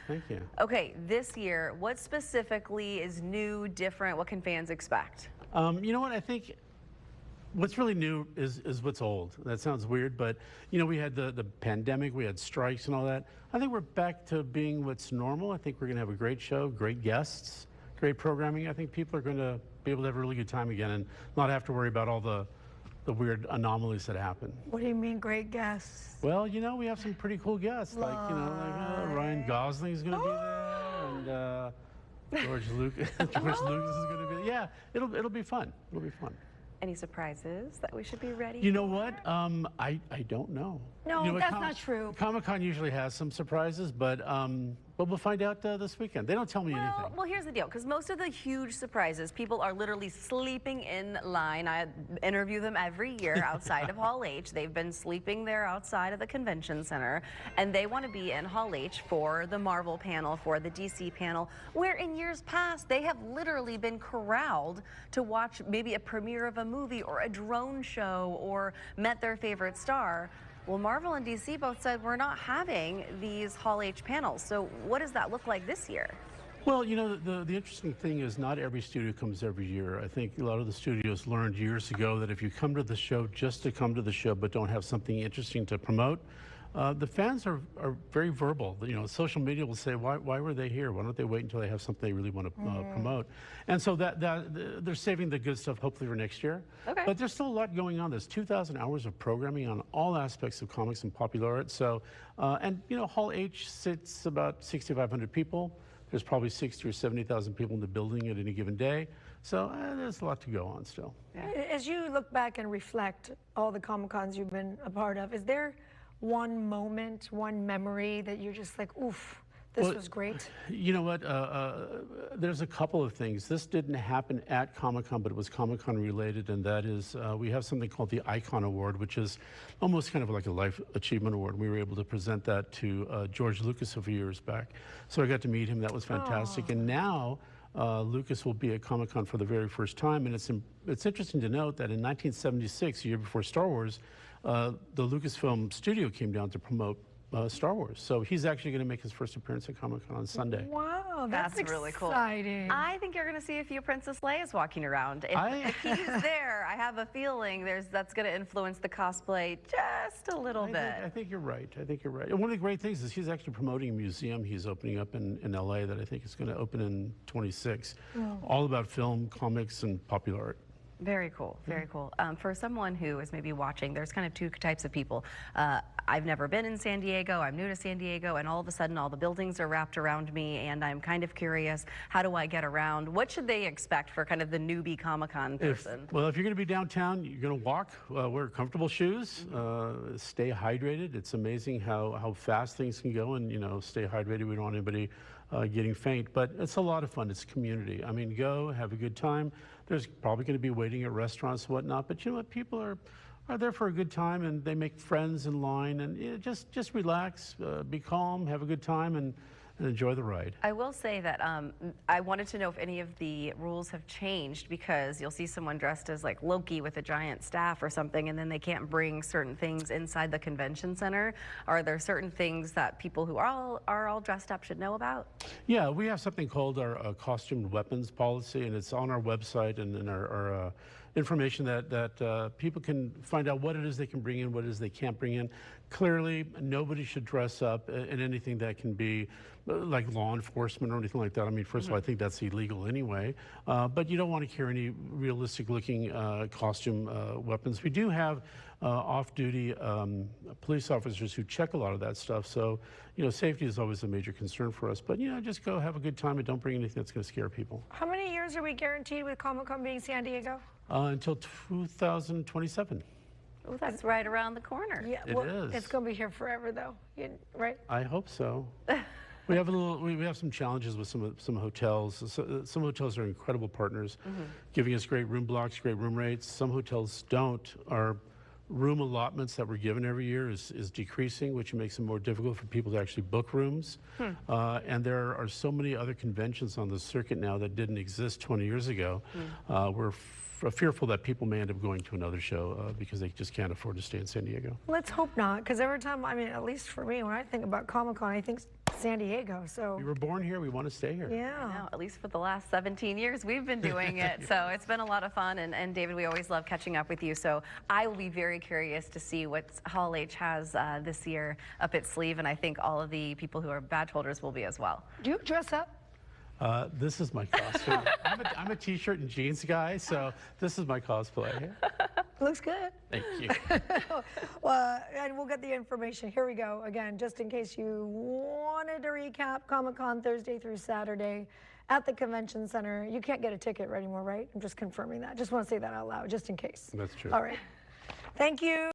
Thank you. Okay, this year, what specifically is new, different? What can fans expect? You know what? I think what's really new is what's old. That sounds weird, but you know, we had the pandemic, we had strikes and all that. I think we're back to being what's normal. I think we're going to have a great show, great guests, great programming. I think people are going to be able to have a really good time again and not have to worry about all the weird anomalies that happen. What do you mean, great guests? Well, you know, we have some pretty cool guests, like Ryan Gosling is going to be there, and George Lucas is going to be there. Yeah, it'll be fun. It'll be fun. Any surprises that we should be ready You know for? what? I don't know. No, you know, that's not true. Comic-Con usually has some surprises, but we'll find out this weekend. They don't tell me anything. Well, here's the deal, because most of the huge surprises, people are literally sleeping in line. I interview them every year outside of Hall H. They've been sleeping there outside of the convention center, and they want to be in Hall H for the Marvel panel, for the DC panel, where in years past, they have literally been corralled to watch maybe a premiere of a movie or a drone show or met their favorite star. Well, Marvel and DC both said we're not having these Hall H panels. So what does that look like this year? Well, you know, the interesting thing is not every studio comes every year. I think a lot of the studios learned years ago that if you come to the show just to come to the show but don't have something interesting to promote, the fans are very verbal. You know, social media will say, why were they here? Why don't they wait until they have something they really want to promote? And so they're saving the good stuff hopefully for next year. Okay. But there's still a lot going on. There's 2,000 hours of programming on all aspects of comics and popular art. So, and you know, Hall H sits about 6,500 people. There's probably 60 or 70,000 people in the building at any given day. So there's a lot to go on still. Yeah. As you look back and reflect all the Comic-Cons you've been a part of, is there one moment, one memory that you're just like, oof, this was great? You know what? There's a couple of things. This didn't happen at Comic-Con, but it was Comic-Con related, and that is we have something called the Icon Award, which is almost kind of like a life achievement award. We were able to present that to George Lucas a few years back. So I got to meet him. That was fantastic. And now Lucas will be at Comic-Con for the very first time, and it's interesting to note that in 1976, a year before Star Wars, the Lucasfilm studio came down to promote Star Wars. So he's actually going to make his first appearance at Comic-Con on Sunday. Wow, that's really cool. Exciting. I think you're going to see a few Princess Leias walking around. If he's there, I have a feeling that's going to influence the cosplay just a little bit. I think you're right. I think you're right. And one of the great things is he's actually promoting a museum he's opening up in LA that I think is going to open in 26. All about film, comics, and popular art. Very cool, very cool. For someone who is maybe watching, there's kind of two types of people. I've never been in San Diego, I'm new to San Diego, and all of a sudden all the buildings are wrapped around me, and I'm kind of curious, how do I get around? What should they expect for kind of the newbie Comic-Con person? Well, if you're going to be downtown, you're going to walk, wear comfortable shoes, stay hydrated. It's amazing how fast things can go, and, you know, stay hydrated. We don't want anybody getting faint, but it's a lot of fun. It's community. I mean, go, have a good time. There's probably going to be waiting at restaurants and whatnot, but you know what? People are there for a good time, and they make friends in line, and you know, just relax, be calm, have a good time, and enjoy the ride. I will say that I wanted to know if any of the rules have changed, because you'll see someone dressed as like Loki with a giant staff or something, and then they can't bring certain things inside the convention center. Are there certain things that people who are all dressed up should know about? Yeah, we have something called our costumed weapons policy, and it's on our website and in our information that people can find out what it is they can bring in, what it is they can't bring in. Clearly, nobody should dress up in anything that can be like law enforcement or anything like that. I mean, first of all, I think that's illegal anyway. But you don't want to carry any realistic-looking costume weapons. We do have off-duty police officers who check a lot of that stuff. So, you know, safety is always a major concern for us. But, you know, just go have a good time and don't bring anything that's going to scare people. How many years are we guaranteed with Comic-Con being San Diego? Until 2027. Oh, that's right around the corner. Yeah, It is. It's going to be here forever, though, right? I hope so. We have we have some challenges with some hotels. Some hotels are incredible partners, giving us great room blocks, great room rates. Some hotels don't. Our room allotments that we're given every year is decreasing, which makes it more difficult for people to actually book rooms. And there are so many other conventions on the circuit now that didn't exist 20 years ago. We're fearful that people may end up going to another show because they just can't afford to stay in San Diego. Let's hope not, because every time, I mean, at least for me, when I think about Comic-Con, I think San Diego. So We were born here. We want to stay here. yeah. No, at least for the last 17 years, we've been doing it. So it's been a lot of fun. And David, we always love catching up with you. So I will be very curious to see what Hall H has this year up its sleeve. And I think all of the people who are badge holders will be as well. Do you dress up? This is my costume. I'm a t-shirt and jeans guy, so this is my cosplay. Looks good. Thank you. Well, and we'll get the information. Here we go. Again, just in case you wanted to recap, Comic-Con Thursday through Saturday at the Convention Center. You can't get a ticket anymore, right? I'm just confirming that. Just want to say that out loud, just in case. That's true. All right. Thank you.